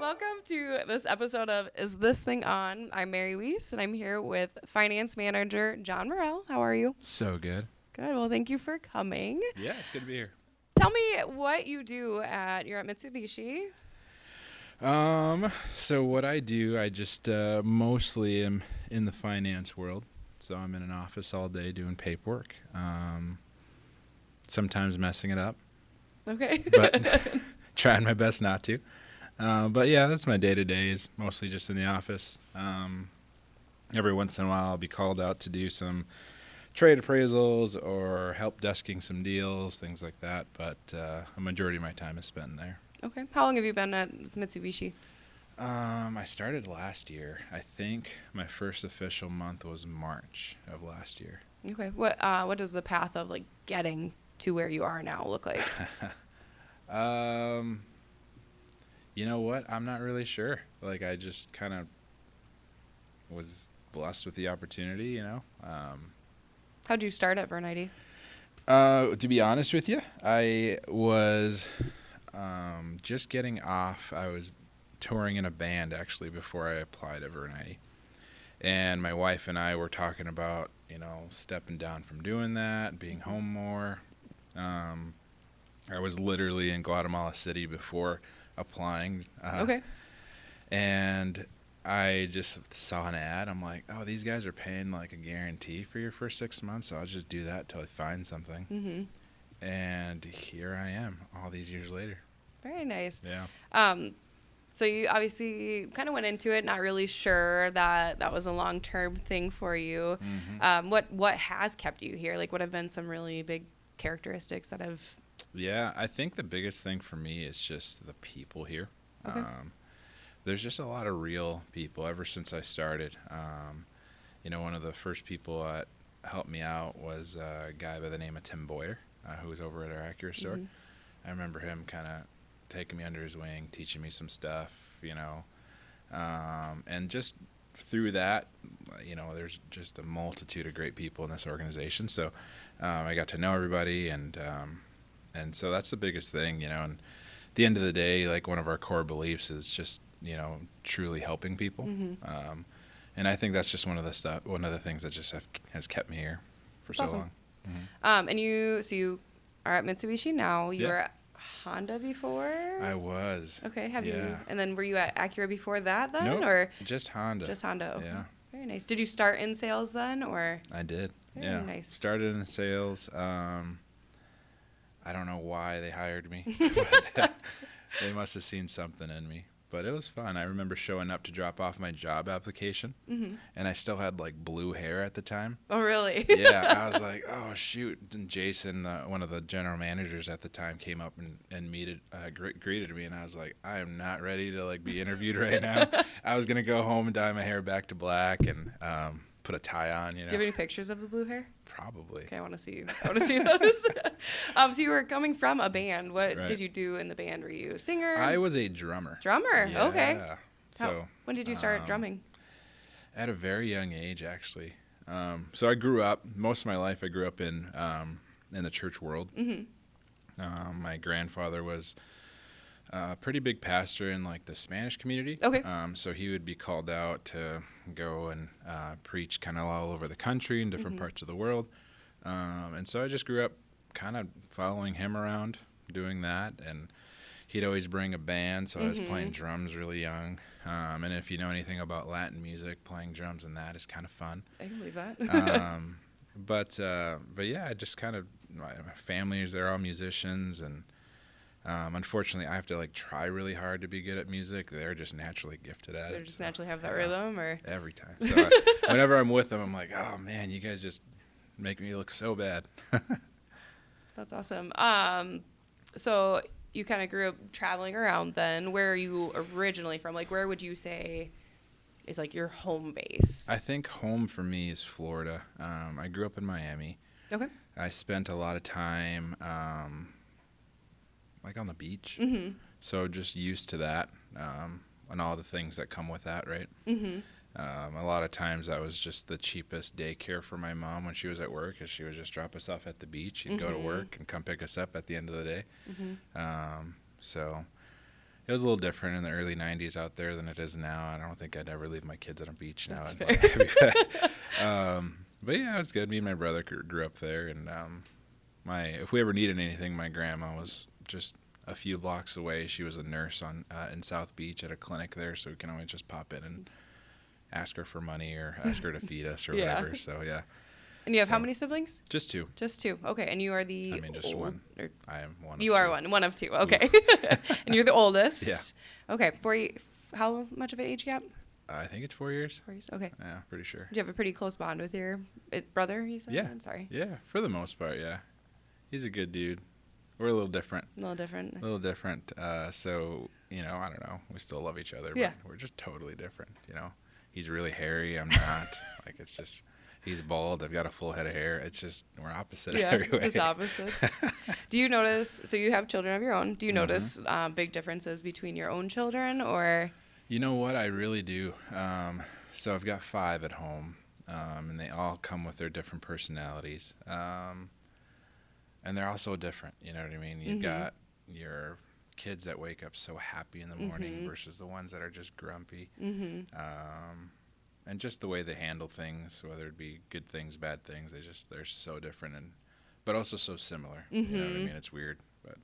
Welcome to this episode of Is This Thing On? I'm Mary Weiss, and I'm here with Finance Manager John Morel. How are you? So good. Good. Well, thank you for coming. Yeah, it's good to be here. Tell me what you do you're at Mitsubishi. So what I do, I just mostly am in the finance world. So I'm in an office all day doing paperwork. Sometimes messing it up. Okay. But trying my best not to. But yeah, that's my day-to-day is mostly just in the office. Every once in a while I'll be called out to do some trade appraisals or help desking some deals, things like that. But a majority of my time is spent there. Okay. How long have you been at Mitsubishi? I started last year. I think my first official month was March of last year. Okay. What does the path of like getting to where you are now look like? You know what? I'm not really sure. Like, I just kind of was blessed with the opportunity, you know. How'd you start at Vern Eide? To be honest with you, I was just getting off. I was touring in a band, actually, before I applied at Vern Eide. And my wife and I were talking about, you know, stepping down from doing that, being home more. I was literally in Guatemala City before applying. Okay. And I just saw an ad. I'm like, oh, these guys are paying like a guarantee for your first 6 months. So I'll just do that till I find something. Mm-hmm. And here I am all these years later. Very nice. Yeah. So you obviously kind of went into it not really sure that that was a long-term thing for you. Mm-hmm. What has kept you here? Like, what have been some really big characteristics that have... Yeah, I think the biggest thing for me is just the people here. Okay. There's just a lot of real people ever since I started. You know, one of the first people that helped me out was a guy by the name of Tim Boyer, who was over at our Acura store. Mm-hmm. I remember him kind of taking me under his wing, teaching me some stuff, you know. And just through that, you know, there's just a multitude of great people in this organization. So I got to know everybody, and so that's the biggest thing, you know. And at the end of the day, like, one of our core beliefs is just, you know, truly helping people. Mm-hmm. And I think that's just one of the things that just has kept me here for so Awesome. long. Mm-hmm. And you are at Mitsubishi now. You Yeah. were at Honda before? I was. Okay, have you? Yeah. And then were you at Acura before that then? Nope, or just Honda. Just Honda. Okay. Yeah. Very nice. Did you start in sales then, or? I did. Very yeah. nice. Started in sales. I don't know why they hired me. But they must have seen something in me. But it was fun. I remember showing up to drop off my job application, Mm-hmm. and I still had, like, blue hair at the time. Oh, really? Yeah, I was like, oh, shoot. And Jason, one of the general managers at the time, came up and greeted me, and I was like, I am not ready to, like, be interviewed right now. I was going to go home and dye my hair back to black and put a tie on, you know. Do you have any pictures of the blue hair? Probably. Okay, I want to see those. So you were coming from a band. What Right. did you do in the band? Were you a singer? I was a drummer. Drummer? Yeah. Okay. So When did you start drumming? at a very young age, actually. So I grew up, most of my life I grew up in the church world. Mm-hmm. My grandfather was a pretty big pastor in, like, the Spanish community. Okay. So he would be called out to go and preach kind of all over the country in different Mm-hmm. parts of the world. And so I just grew up kind of following him around, doing that. And he'd always bring a band, so I was playing drums really young. And if you know anything about Latin music, playing drums in that is kind of fun. I can believe that. But yeah, I just kind of, my family, they're all musicians, and unfortunately I have to, like, try really hard to be good at music. They're just naturally gifted at it. They just naturally have that rhythm, or? Every time. So whenever I'm with them, I'm like, oh man, you guys just make me look so bad. That's awesome. So you kind of grew up traveling around then. Where are you originally from? Like, where would you say is, like, your home base? I think home for me is Florida. I grew up in Miami. Okay. I spent a lot of time like on the beach. Mm-hmm. So just used to that and all the things that come with that, right? Mm-hmm. A lot of times that was just the cheapest daycare for my mom when she was at work, is she would just drop us off at the beach. She'd go to work and come pick us up at the end of the day. Mm-hmm. So It was a little different in the early 90s out there than it is now. I don't think I'd ever leave my kids on a beach now. That's in fair. Miami. But yeah, it was good. Me and my brother grew up there, and if we ever needed anything, my grandma was just a few blocks away. She was a nurse in South Beach at a clinic there, so we can always just pop in and ask her for money or ask her to feed us or Yeah. whatever. So yeah. And you have how So- many siblings? Just two. Just two. Okay. And you are the I mean, just one. or- I am one. You of are two. one of two. Okay. And you're the oldest. Yeah. Okay. How much of an age gap? I think it's 4 years. 4 years. Okay. Yeah, pretty sure. Do you have a pretty close bond with your brother, you said? Yeah. I'm sorry. Yeah, for the most part, yeah. He's a good dude. We're a little different. A little different. So, I don't know. We still love each other, Yeah. but we're just totally different, He's really hairy. I'm not. It's just, he's bald. I've got a full head of hair. It's just, we're opposite Yeah, every way. just opposites. Do you notice, so you have children of your own, do you Mm-hmm. notice big differences between your own children or? You know what? I really do. So I've got 5 at home, and they all come with their different personalities. And they're all so different, you know what I mean? You've got your kids that wake up so happy in the morning versus the ones that are just grumpy. And just the way they handle things, whether it be good things, bad things, they're so different, but also so similar. You know what I mean? It's weird, but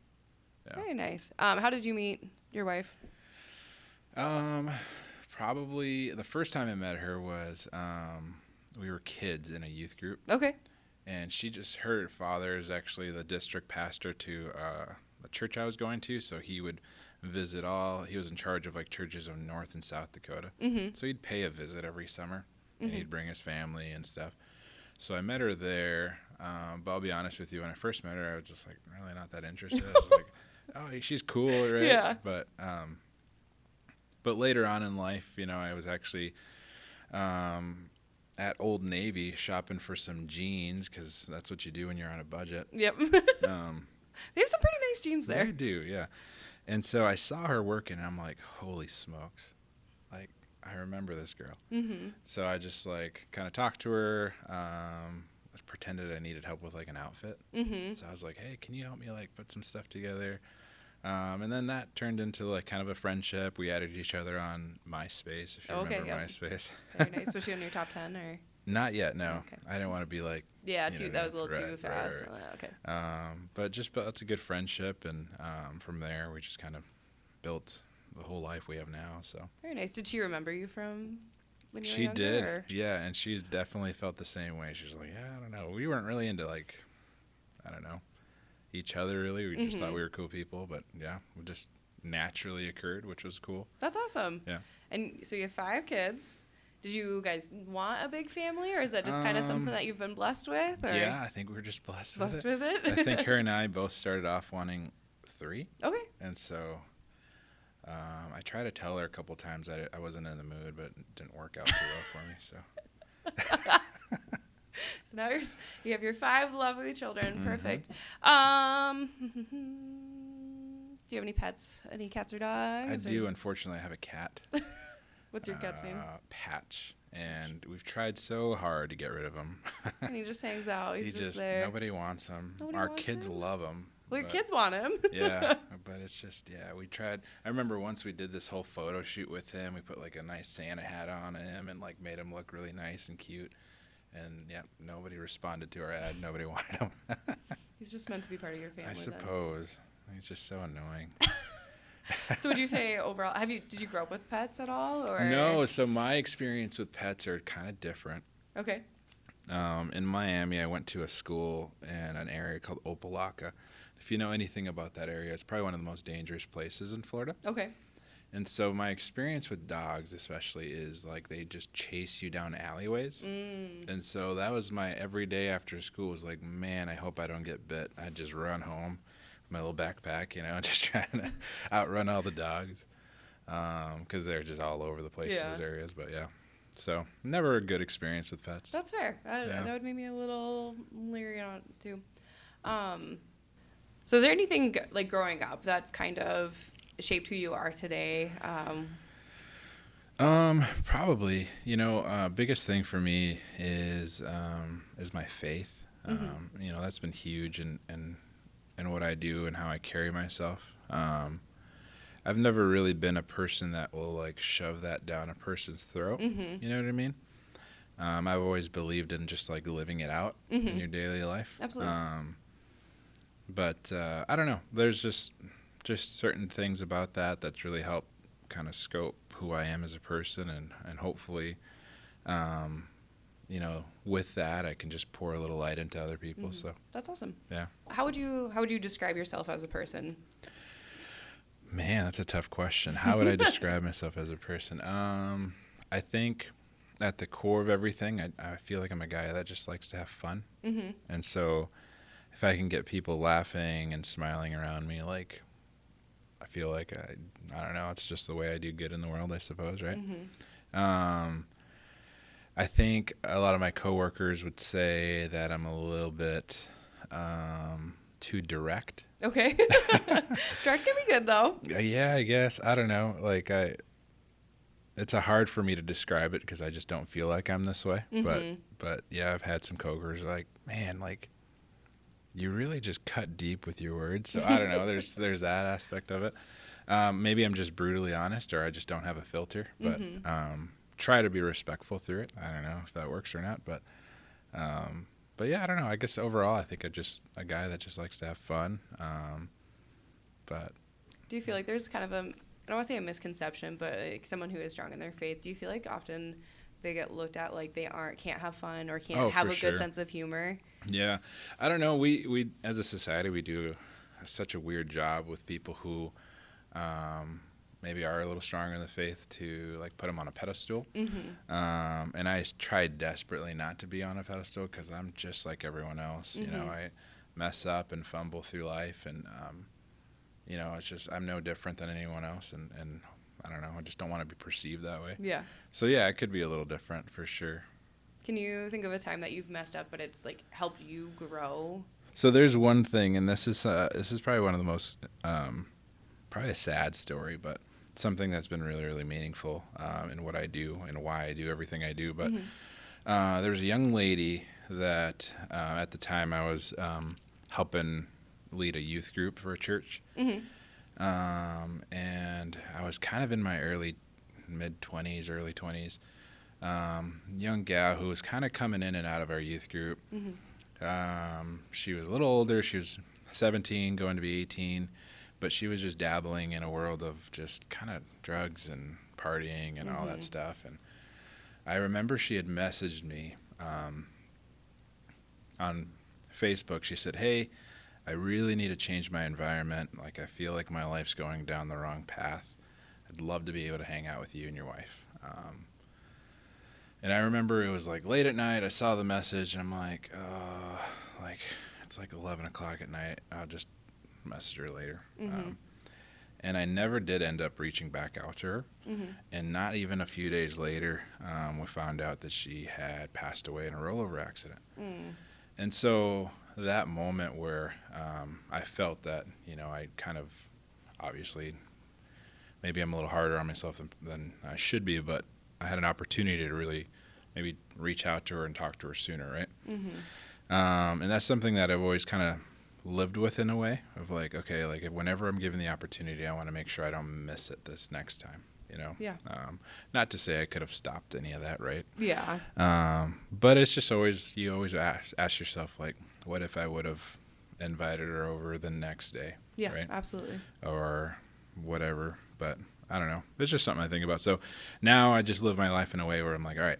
yeah. Very nice. How did you meet your wife? Probably the first time I met her was we were kids in a youth group, Okay. and her father is actually the district pastor to a church I was going to, so he would visit he was in charge of like churches of North and South Dakota. So he'd pay a visit every summer, and he'd bring his family and stuff. So I met her there, but I'll be honest with you, when I first met her, I was just like really not that interested. I was like, oh, she's cool, right? Yeah. But later on in life, I was actually at Old Navy shopping for some jeans, because that's what you do when you're on a budget. Yep. They have some pretty nice jeans there. They do, yeah. And so I saw her working, and I'm like, holy smokes. Like, I remember this girl. So I just, kind of talked to her, pretended I needed help with, an outfit. So I was like, hey, can you help me, put some stuff together? And then that turned into, kind of a friendship. We added each other on MySpace, if you remember MySpace. Very nice. Was she on your top 10 or? Not yet, no. Okay. I didn't want to be like... Yeah, you know, that was a little too right, fast. right. Okay. But just built a good friendship, and from there we just kind of built the whole life we have now. So Very nice. Did she remember you from when you were she younger? did, Or? yeah, and she's definitely felt the same way. She's like, yeah, I don't know. We weren't really into I don't know, each other really. We just thought we were cool people, but yeah, we just naturally occurred, which was cool. That's awesome. Yeah. And so you have 5 kids. Did you guys want a big family, or is that just kind of something that you've been blessed with? Or? Yeah, I think we're just blessed Blessed with it. with it? I think her and I both started off wanting 3. Okay. And so I tried to tell her a couple times that I wasn't in the mood, but it didn't work out too well for me. So So now you have your 5 lovely children. Perfect. Do you have any pets? Any cats or dogs? I do. Unfortunately, I have a cat. What's your cat's name? Patch. And we've tried so hard to get rid of him. And he just hangs out. He's He just there. Nobody wants him. Nobody Our wants kids him? love him. Well, your but- kids want him. Yeah, but it's just, we tried. I remember once we did this whole photo shoot with him. We put a nice Santa hat on him and made him look really nice and cute. And nobody responded to our ad. Nobody wanted him. He's just meant to be part of your family. I suppose. He's just so annoying. Then. So would you say overall, did you grow up with pets at all, or? No, so my experience with pets are kind of different. Okay. In Miami, I went to a school in an area called Opelika. If you know anything about that area, it's probably one of the most dangerous places in Florida. Okay. And so my experience with dogs especially is they just chase you down alleyways. And so that was my every day after school was man, I hope I don't get bit. I'd just run home with my little backpack, just trying to outrun all the dogs because they're just all over the place in those areas. But yeah, so never a good experience with pets. That's fair. Yeah. That would make me a little leery on it too. So is there anything growing up that's kind of shaped who you are today? Probably, biggest thing for me is my faith. That's been huge in what I do and how I carry myself. I've never really been a person that will like shove that down a person's throat. You know what I mean? I've always believed in just like living it out in your daily life. Absolutely. But I don't know. There's just certain things about that that's really helped kind of scope who I am as a person, and hopefully, with that I can just pour a little light into other people. So That's awesome. yeah. How would you describe yourself as a person? Man, that's a tough question. How would I describe myself as a person? I think at the core of everything, I feel like I'm a guy that just likes to have fun. And so if I can get people laughing and smiling around me, like, I feel like, I don't know, it's just the way I do good in the world, I suppose, right? I think a lot of my coworkers would say that I'm a little bit too direct. Okay. Direct can be good, though. Yeah, I guess. I don't know. Like, it's hard for me to describe it because I just don't feel like I'm this way. But yeah, I've had some coworkers like, man, like, you really just cut deep with your words. So I don't know. There's that aspect of it. Maybe I'm just brutally honest, or I just don't have a filter. But try to be respectful through it. I don't know if that works or not. But yeah, I don't know. I guess overall, I think I'm just a guy that just likes to have fun. But Do you feel like there's kind of I don't want to say a misconception, but like someone who is strong in their faith, do you feel like often they get looked at like they can't have fun or can't have a good sense of humor? Yeah. I don't know. We as a society, we do such a weird job with people who maybe are a little stronger in the faith to like put them on a pedestal. And I tried desperately not to be on a pedestal because I'm just like everyone else. You know, I mess up and fumble through life, and it's just I'm no different than anyone else, and I don't know, I just don't want to be perceived that way. Yeah. So yeah, it could be a little different for sure. Can you think of a time that you've messed up but it's like helped you grow? So there's one thing, and this is probably one of the most probably a sad story, but something that's been really, really meaningful in what I do and why I do everything I do. But there was a young lady that at the time I was helping lead a youth group for a church. And I was kind of in my mid-20s, early 20s. Young gal who was kind of coming in and out of our youth group. She was a little older. She was 17, going to be 18. But she was just dabbling in a world of just kind of drugs and partying and all that stuff. And I remember she had messaged me on Facebook. She said, "Hey, I really need to change my environment. Like, I feel like my life's going down the wrong path. I'd love to be able to hang out with you and your wife." And I remember it was like late at night. I saw the message, and I'm like, it's like 11 o'clock at night. I'll just message her later. And I never did end up reaching back out to her. And not even a few days later, we found out that she had passed away in a rollover accident. And so that moment where I felt that, I kind of, obviously, maybe I'm a little harder on myself than I should be, but I had an opportunity to really maybe reach out to her and talk to her sooner, right? And that's something that I've always kind of lived with in a way of like, okay, like whenever I'm given the opportunity, I want to make sure I don't miss it this next time, Yeah. Not to say I could have stopped any of that, right? Yeah. But it's just you always ask yourself, like, what if I would have invited her over the next day? Yeah, right? absolutely. Or whatever. But I don't know. It's just something I think about. So now I just live my life in a way where I'm like, all right,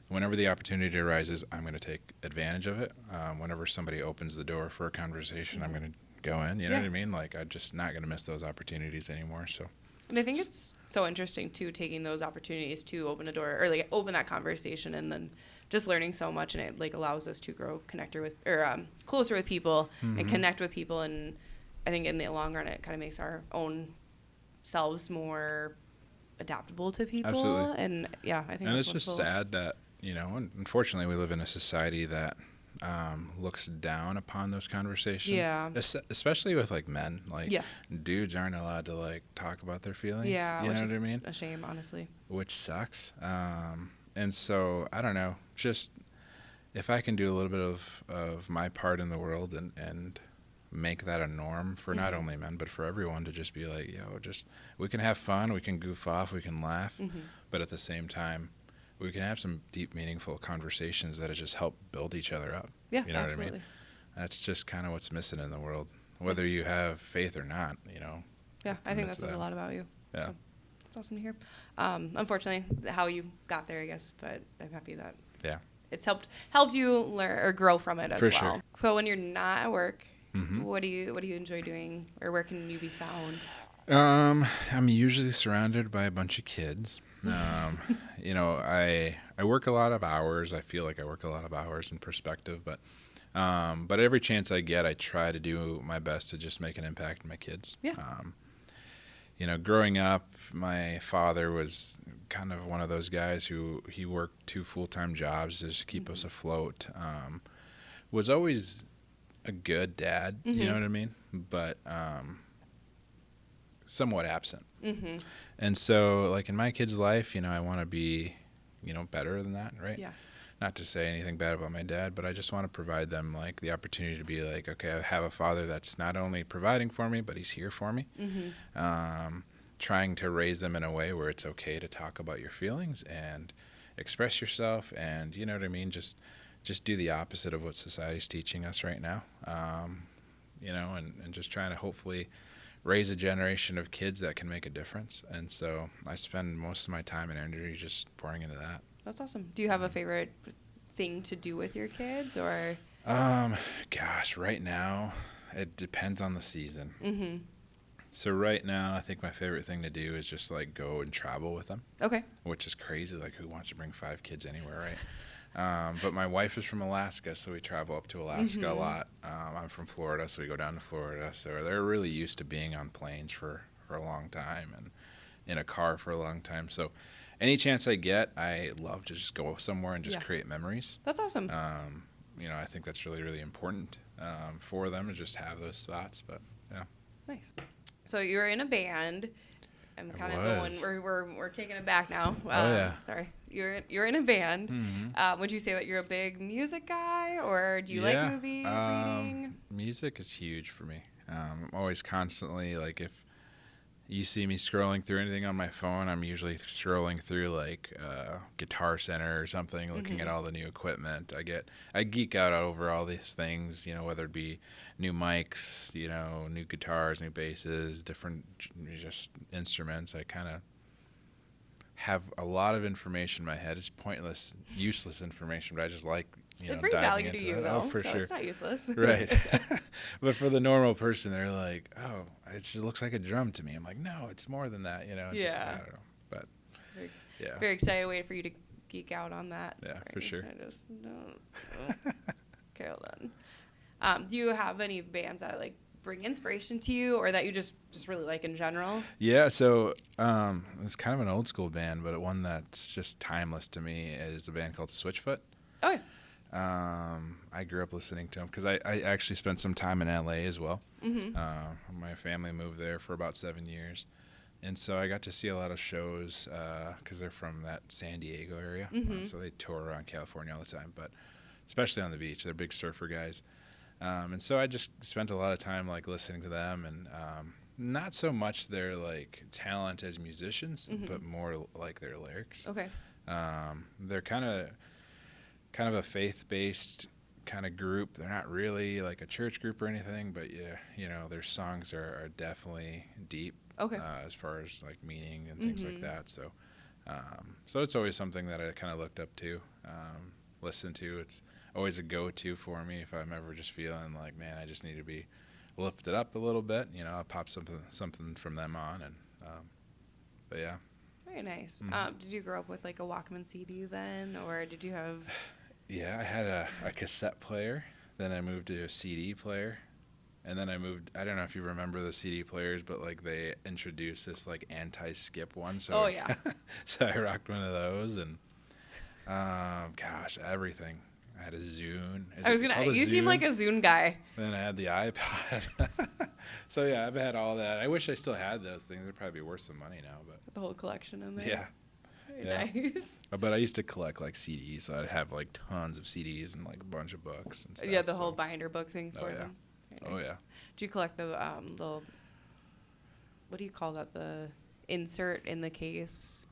whenever the opportunity arises, I'm going to take advantage of it. Whenever somebody opens the door for a conversation, I'm going to go in. You know what I mean? Like, I'm just not going to miss those opportunities anymore. So. And I think it's so interesting, too, taking those opportunities to open a door or, like, open that conversation and then just learning so much. And it, like, allows us to grow closer with people and connect with people. And I think in the long run, it kind of makes our own selves more adaptable to people. Absolutely. And, yeah, I think and that's it's just wonderful. sad that, unfortunately, we live in a society that looks down upon those conversations. Yeah. Especially with like men. Like Yeah. dudes aren't allowed to like talk about their feelings. Yeah, You which know is what I mean? a shame, honestly. Which sucks. And so I don't know. Just if I can do a little bit of my part in the world and make that a norm for not only men, but for everyone to just be like, we can have fun, we can goof off, we can laugh, but at the same time, we can have some deep, meaningful conversations that just help build each other up. Yeah, you know absolutely. what I mean? That's just kind of what's missing in the world, whether you have faith or not, Yeah, I think that says a lot about you. Yeah. So, it's awesome to hear. Unfortunately, how you got there, I guess, but I'm happy that it's helped you learn or grow from it as well. Sure. So when you're not at work, what do you enjoy doing, or where can you be found? I'm usually surrounded by a bunch of kids. I work a lot of hours. I feel like I work a lot of hours in perspective, but every chance I get, I try to do my best to just make an impact on my kids. Yeah. Growing up, my father was kind of one of those guys who he worked 2 full-time jobs just to keep us afloat. Was always a good dad, you know what I mean? But somewhat absent. And so, like, in my kid's life, I want to be, better than that, right? Yeah. Not to say anything bad about my dad, but I just want to provide them, like, the opportunity to be like, okay, I have a father that's not only providing for me, but he's here for me. Trying to raise them in a way where it's okay to talk about your feelings and express yourself, and, you know what I mean? Just do the opposite of what society's teaching us right now. And just trying to hopefully raise a generation of kids that can make a difference. And so I spend most of my time and energy just pouring into that. That's awesome. Do you have a favorite thing to do with your kids, or? Gosh, right now it depends on the season. So right now, I think my favorite thing to do is just like go and travel with them. Okay. Which is crazy. Like, who wants to bring 5 kids anywhere, right? But my wife is from Alaska, so we travel up to Alaska a lot. I'm from Florida, so we go down to Florida. So they're really used to being on planes for a long time and in a car for a long time. So any chance I get, I love to just go somewhere and just create memories. That's awesome. I think that's really, really important for them to just have those spots. But yeah. Nice. So you were in a band. I'm kind of going. We're taking it back now. Sorry. You're in a band. Would you say that you're a big music guy, or do you like movies, reading? Music is huge for me. I'm always constantly, like, if you see me scrolling through anything on my phone, I'm usually scrolling through like Guitar Center or something, looking at all the new equipment. I geek out over all these things, whether it be new mics, new guitars, new basses, different just instruments. I kind of have a lot of information in my head. It's pointless, useless information, but I just like, it brings value to you, though, for so sure. It's not useless. Right. But for the normal person, they're like, oh, it just looks like a drum to me. I'm like, no, it's more than that, I don't know. But, Very excited waiting for you to geek out on that. Yeah, Sorry. for sure. I just don't. Okay, hold on. Do you have any bands that, like, bring inspiration to you, or that you just really like in general? Yeah, so it's kind of an old school band, but one that's just timeless to me is a band called Switchfoot. Oh, yeah. I grew up listening to them because I actually spent some time in LA as well. My family moved there for about 7 years, and so I got to see a lot of shows because they're from that San Diego area. So they tour around California all the time, but especially on the beach. They're big surfer guys. And so I just spent a lot of time like listening to them, and not so much their like talent as musicians, but more like their lyrics. Okay. They're kind of a faith-based kind of group. They're not really like a church group or anything, but their songs are definitely deep. Okay. As far as like meaning and things like that. So, so it's always something that I kind of looked up to, listened to. It's always a go-to for me if I'm ever just feeling like, man, I just need to be lifted up a little bit. I'll pop something from them on, and but yeah. Very nice. Did you grow up with like a Walkman CD then, or did you have? Yeah, I had a cassette player. Then I moved to a CD player, and then I moved. I don't know if you remember the CD players, but like they introduced this like anti-skip one. So so I rocked one of those, and gosh, everything. I had a Zune. You seem like a Zune guy. Then I had the iPod. So yeah, I've had all that. I wish I still had those things. They'd probably be worth some money now, but The whole collection in there. yeah. Very nice. But I used to collect like CDs, so I'd have like tons of CDs and like a bunch of books and stuff. Yeah, the whole binder book thing for them. Very Oh, nice. yeah. Do you collect the little, what do you call that? The insert in the case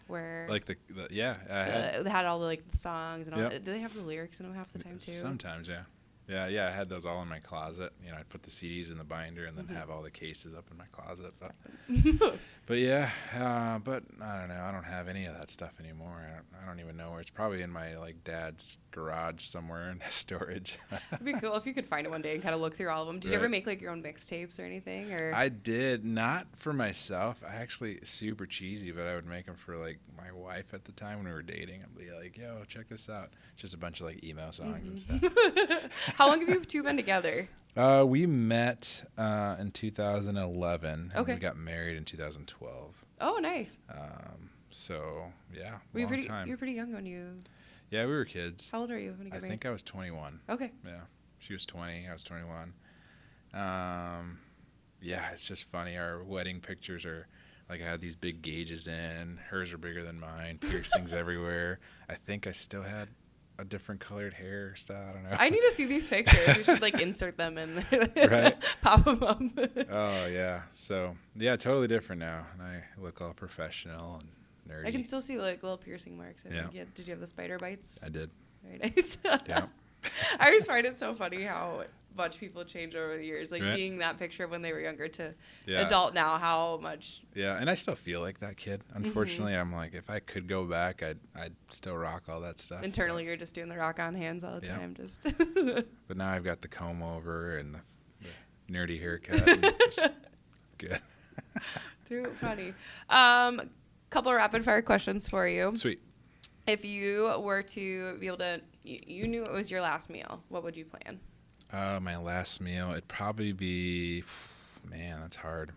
where Like yeah, I had. they had all the like the songs and all. Yep. Do they have the lyrics in them half the time too? Sometimes, yeah. Yeah, I had those all in my closet. You know, I'd put the CDs in the binder and then have all the cases up in my closet. But yeah, but I don't know. I don't have any of that stuff anymore. I don't even know where. It's probably in my like dad's garage somewhere in storage. It'd be cool if you could find it one day and kind of look through all of them. Did you ever make like your own mixtapes or anything? Or I did, not for myself. I actually, super cheesy, but I would make them for like my wife at the time when we were dating. I'd be like, yo, check this out. Just a bunch of like emo songs and stuff. How long have you two been together? We met in 2011, and Okay. we got married in 2012. Oh, nice. So yeah, Were you long time. You were pretty young when you. Yeah, we were kids. How old are you when you I got married? think I was 21. Okay. Yeah, she was 20. I was 21. Yeah, it's just funny. Our wedding pictures are like I had these big gauges in. Hers are bigger than mine. Piercings everywhere. I think I still had a different colored hairstyle. I don't know. I need to see these pictures. We should like insert them and Right? pop them up. Oh yeah. So yeah, totally different now, and I look all professional and nerdy. I can still see like little piercing marks. I Yeah. think. Yeah. Did you have the spider bites? I did. Very nice. Yeah. I always find it so funny how much people change over the years. Like Right. seeing that picture when they were younger to Yeah. adult now, how much. Yeah, and I still feel like that kid. Unfortunately, I'm like, if I could go back, I'd still rock all that stuff. Internally, you're just doing the rock on hands all the Yeah. time. Just But now I've got the comb over and the nerdy haircut. And just good. too funny. Couple rapid fire questions for you. Sweet. If you were to be able to, you knew it was your last meal, what would you plan? My last meal, it'd probably be, man, that's hard.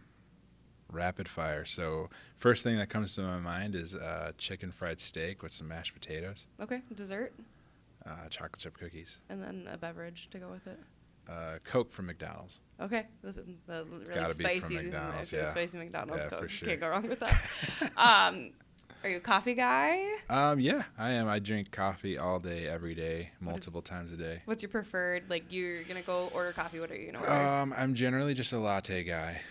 Rapid fire. So first thing that comes to my mind is chicken fried steak with some mashed potatoes, Okay, dessert, chocolate chip cookies, and then a beverage to go with it. Coke from McDonald's. Okay, this is the really gotta be from spicy, McDonald's, the yeah. spicy McDonald's Yeah, Coke. for sure. Can't go wrong with that. Are you a coffee guy? Yeah, I am. I drink coffee all day, every day, multiple times a day. What's your preferred? Like, you're gonna go order coffee. What are you gonna order? I'm generally just a latte guy,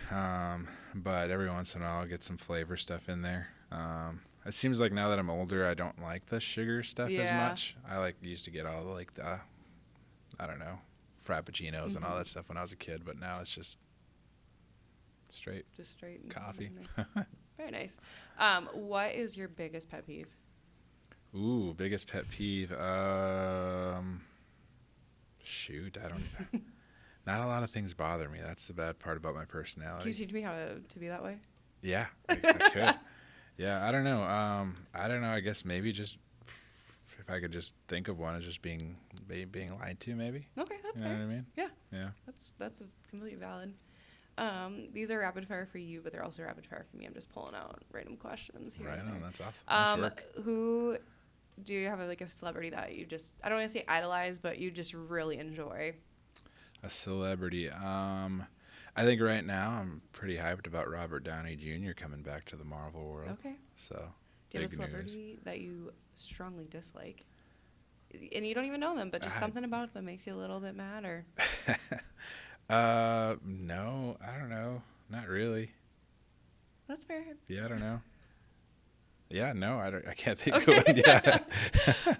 but every once in a while I'll get some flavor stuff in there. It seems like now that I'm older, I don't like the sugar stuff as Yeah. much. I used to get all the I don't know, frappuccinos and all that stuff when I was a kid, but now it's just straight Just straight coffee. Nice. Very nice. What is your biggest pet peeve? Ooh, biggest pet peeve. Shoot, I don't. Not a lot of things bother me. That's the bad part about my personality. Can you teach me how to be that way? Yeah, I could. Yeah, I don't know. I guess maybe just if I could just think of one as just being lied to, maybe. Okay, that's You know fair. what I mean? Yeah, Yeah. that's a completely valid. These are rapid fire for you, but they're also rapid fire for me. I'm just pulling out random questions here. Right and on. there. That's awesome. Nice work. Who do you have a celebrity that you just, I don't want to say idolize, but you just really enjoy? A celebrity. I think right now I'm pretty hyped about Robert Downey Jr. coming back to the Marvel world. Okay. So. Do you have a big news. celebrity that you strongly dislike? And you don't even know them, but just something about them makes you a little bit mad, or? No, I don't know. Not really. That's fair. Yeah, I don't know. Yeah, no, I can't think of one. Yeah.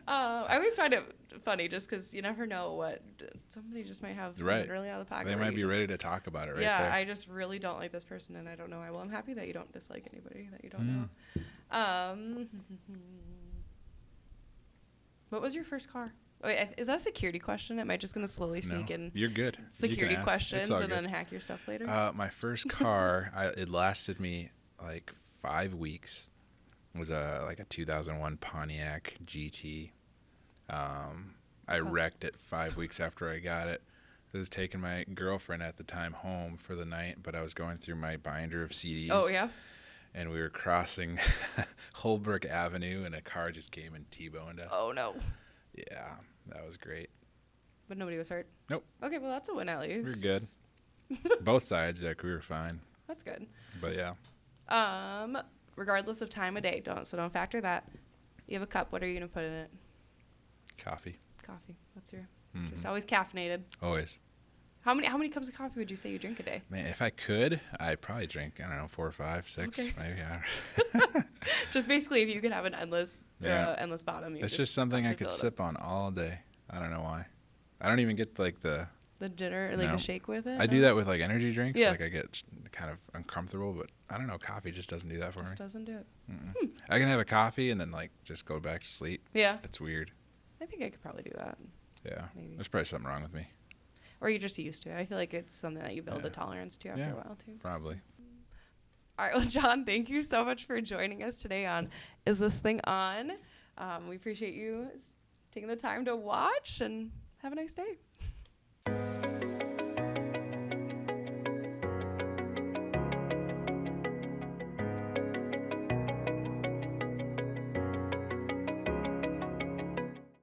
I always find it funny just because you never know what somebody just might have something Right. really out of the pocket. They where might you be just- ready to talk about it right yeah, there. I just really don't like this person, and I don't know why. Well, I'm happy that you don't dislike anybody that you don't Mm. know. What was your first car? Wait, is that a security question? Am I just going to slowly sneak No, in you're good. You can security ask. questions It's all and then good. hack your stuff later? My first car, it lasted me like 5 weeks. It was a 2001 Pontiac GT. I wrecked it 5 weeks after I got it. I was taking my girlfriend at the time home for the night, but I was going through my binder of CDs. Oh, yeah? And we were crossing Holbrook Avenue, and a car just came and T-boned us. Oh, no. Yeah, that was great. But nobody was hurt? Nope. Okay, well, that's a win at least. We're good. Both sides, we were fine. That's good. But yeah. Regardless of time of day, don't factor that. You have a cup. What are you going to put in it? Coffee. Coffee. That's your... Mhm. Just always caffeinated. Always. How many cups of coffee would you say you drink a day? Man, if I could, I'd probably drink, I don't know, 4 or 5, 6, Okay. maybe. Just basically, if you could have an endless bottom, It's just something I could sip on all day. I don't know why. I don't even get like the dinner, like the shake with it. I do that with like energy drinks. Yeah. Like I get kind of uncomfortable, but I don't know. Coffee just doesn't do that for me. Just doesn't do it. I can have a coffee and then like just go back to sleep. Yeah. It's weird. I think I could probably do that. Yeah. Maybe. There's probably something wrong with me. Or you're just used to it. I feel like it's something that you build a tolerance to after a while too. Probably. All right, well, John, thank you so much for joining us today on Is This Thing On? We appreciate you taking the time to watch, and have a nice day.